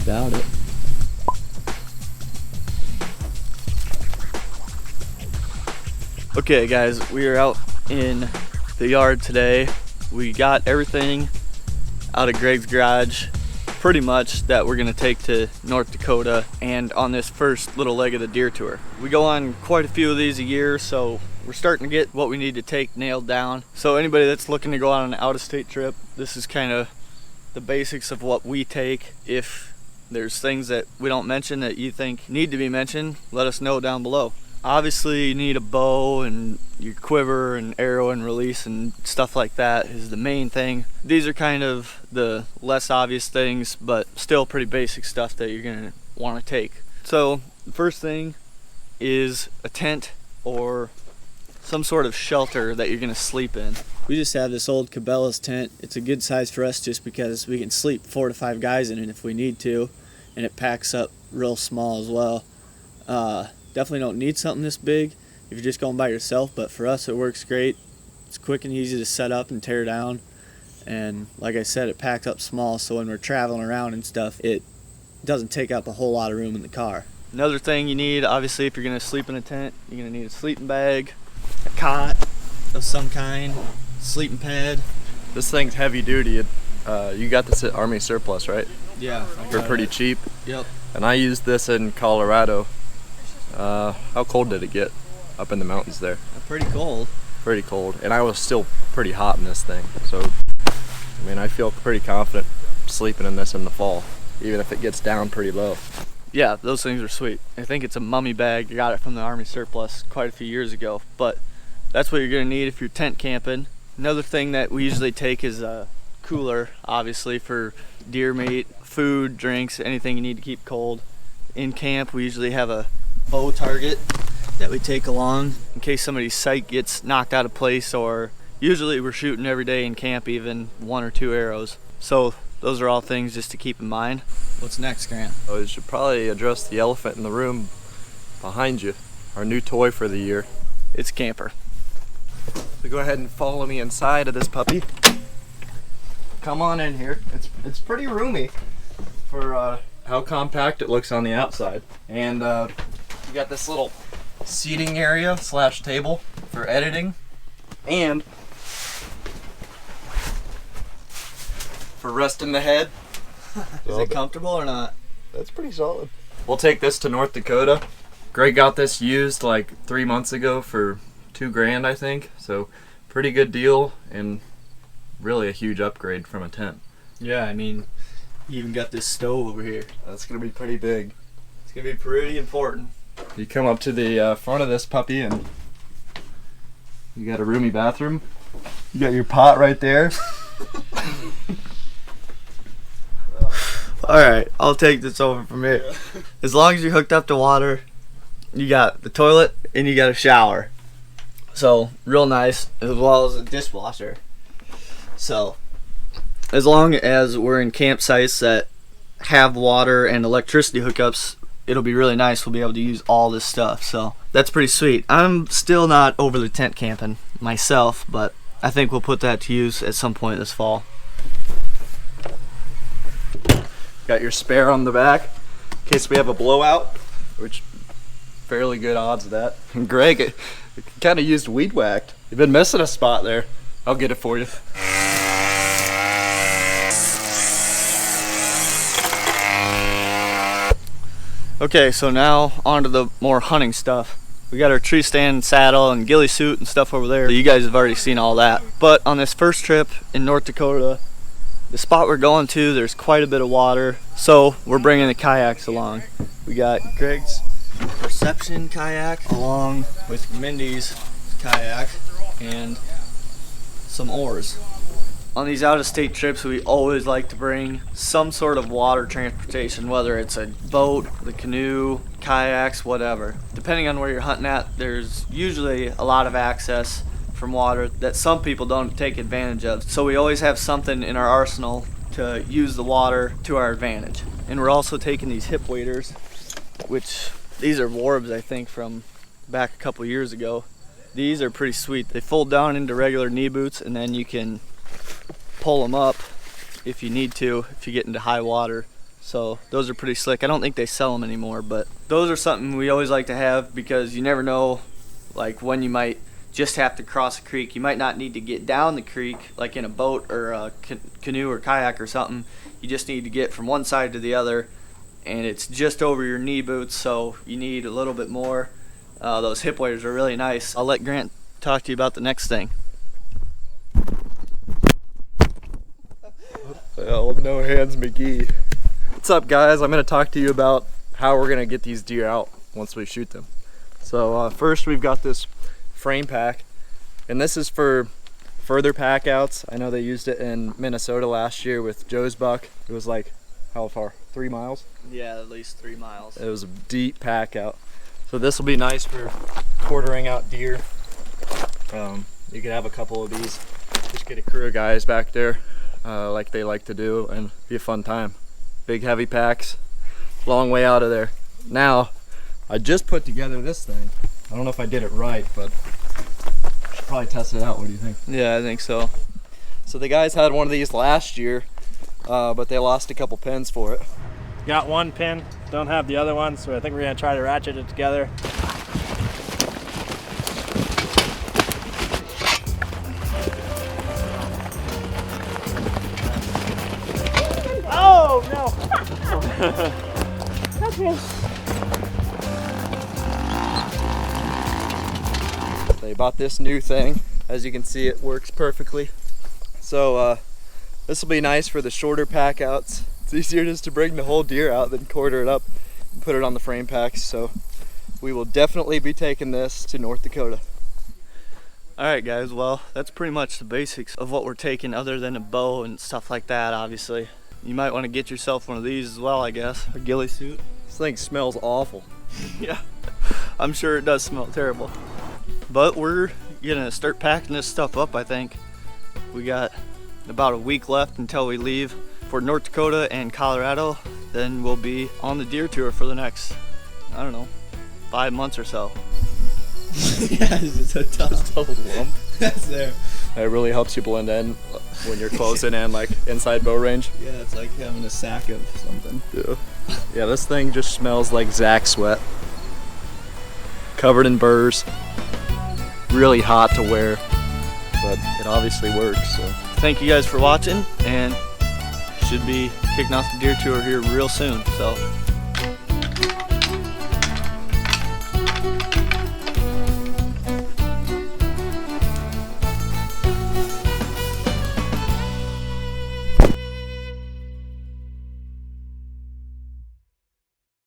doubt it. Okay guys, we are out in the yard today. We got everything out of Greg's garage pretty much that we're gonna take to North Dakota and on this first little leg of the deer tour. We go on quite a few of these a year, so we're starting to get what we need to take nailed down. So anybody that's looking to go on an out-of-state trip, this is kind of the basics of what we take. If there's things that we don't mention that you think need to be mentioned, let us know down below. Obviously you need a bow and your quiver and arrow and release and stuff like that is the main thing. These are kind of the less obvious things, but still pretty basic stuff that you're gonna want to take. So the first thing is a tent or some sort of shelter that you're gonna sleep in. We just have this old Cabela's tent. It's a good size for us just because we can sleep 4 to 5 guys in it if we need to, and it packs up real small as well. Definitely don't need something this big if you're just going by yourself, but for us it works great. It's quick and easy to set up and tear down, and like I said, it packs up small, so when we're traveling around and stuff, it doesn't take up a whole lot of room in the car. Another thing you need, obviously, if you're going to sleep in a tent, you're going to need a sleeping bag, a cot of some kind, sleeping pad. This thing's heavy duty. You got this at Army Surplus, right? Yeah. For pretty cheap. Yep. And I used this in Colorado. How cold did it get up in the mountains there? Pretty cold. Pretty cold. And I was still pretty hot in this thing. So, I mean, I feel pretty confident sleeping in this in the fall, even if it gets down pretty low. Yeah, those things are sweet. I think it's a mummy bag. I got it from the Army Surplus quite a few years ago, but that's what you're gonna need if you're tent camping. Another thing that we usually take is a cooler, obviously, for deer meat, food, drinks, anything you need to keep cold. In camp, we usually have a bow target that we take along in case somebody's sight gets knocked out of place, or usually we're shooting every day in camp, even 1 or 2 arrows. So those are all things just to keep in mind. What's next, Grant? Oh, you should probably address the elephant in the room behind you. Our new toy for the year. It's Camper. So go ahead and follow me inside of this puppy. Come on in here. It's pretty roomy for how compact it looks on the outside. And you got this little seating area / table for editing, and for resting the head. Is it comfortable or not? That's pretty solid. We'll take this to North Dakota. Greg got this used like 3 months ago for $2 grand, I think. So pretty good deal and really a huge upgrade from a tent. Yeah, I mean, you even got this stove over here. That's gonna be pretty big. It's gonna be pretty important. You come up to the front of this puppy and you got a roomy bathroom. You got your pot right there. Alright, I'll take this over from here. As long as you're hooked up to water, you got the toilet and you got a shower. So, real nice, as well as a dishwasher. So, as long as we're in campsites that have water and electricity hookups, it'll be really nice. We'll be able to use all this stuff. So, that's pretty sweet. I'm still not over the tent camping myself, but I think we'll put that to use at some point this fall. Got your spare on the back in case we have a blowout, which fairly good odds of that. And Greg, it kind of used weed whacked. You've been missing a spot there. I'll get it for you. Okay, so now on to the more hunting stuff. We got our tree stand, saddle, and ghillie suit and stuff over there. So you guys have already seen all that. But on this first trip in North Dakota, the spot we're going to, there's quite a bit of water, so we're bringing the kayaks along. We got Greg's Perception kayak along with Mindy's kayak and some oars. On these out-of-state trips, we always like to bring some sort of water transportation, whether it's a boat, the canoe, kayaks, whatever. Depending on where you're hunting at, there's usually a lot of access from water that some people don't take advantage of. So we always have something in our arsenal to use the water to our advantage. And we're also taking these hip waders, which these are Warbs, I think, from back a couple years ago. These are pretty sweet. They fold down into regular knee boots, and then you can pull them up if you need to, if you get into high water. So those are pretty slick. I don't think they sell them anymore, but those are something we always like to have because you never know like when you might just have to cross a creek. You might not need to get down the creek like in a boat or a canoe or kayak or something. You just need to get from one side to the other, and it's just over your knee boots, so you need a little bit more. Those hip waders are really nice. I'll let Grant talk to you about the next thing. Well, no hands McGee. What's up, guys? I'm going to talk to you about how we're going to get these deer out once we shoot them. So first we've got this frame pack, and this is for further pack outs. I know they used it in Minnesota last year with Joe's buck. It was like, how far? 3 miles? Yeah, at least 3 miles. It was a deep pack out. So this will be nice for quartering out deer. You could have a couple of these. Just get a crew of guys back there like they like to do, and be a fun time. Big heavy packs, long way out of there. Now, I just put together this thing. I don't know if I did it right, but I should probably test it out. What do you think? Yeah, I think so. So the guys had one of these last year, but they lost a couple pins for it. Got one pin, don't have the other one, so I think we're gonna try to ratchet it together. Oh no! They bought this new thing. As you can see, it works perfectly. So this will be nice for the shorter pack outs. It's easier just to bring the whole deer out than quarter it up and put it on the frame packs. So we will definitely be taking this to North Dakota. Alright guys, well that's pretty much the basics of what we're taking other than a bow and stuff like that, obviously. You might want to get yourself one of these as well, I guess. A ghillie suit. This thing smells awful. Yeah, I'm sure it does smell terrible. But we're gonna start packing this stuff up, I think. We got about a week left until we leave for North Dakota and Colorado. Then we'll be on the deer tour for the next, I don't know, 5 months or so. Yeah, it's a tough lump. That's there. It really helps you blend in when you're closing in, like inside bow range. Yeah, it's like having a sack of something. Yeah. Yeah, this thing just smells like Zach sweat. Covered in burrs. Really hot to wear, but it obviously works. So thank you guys for watching, and should be kicking off the deer tour here real soon. So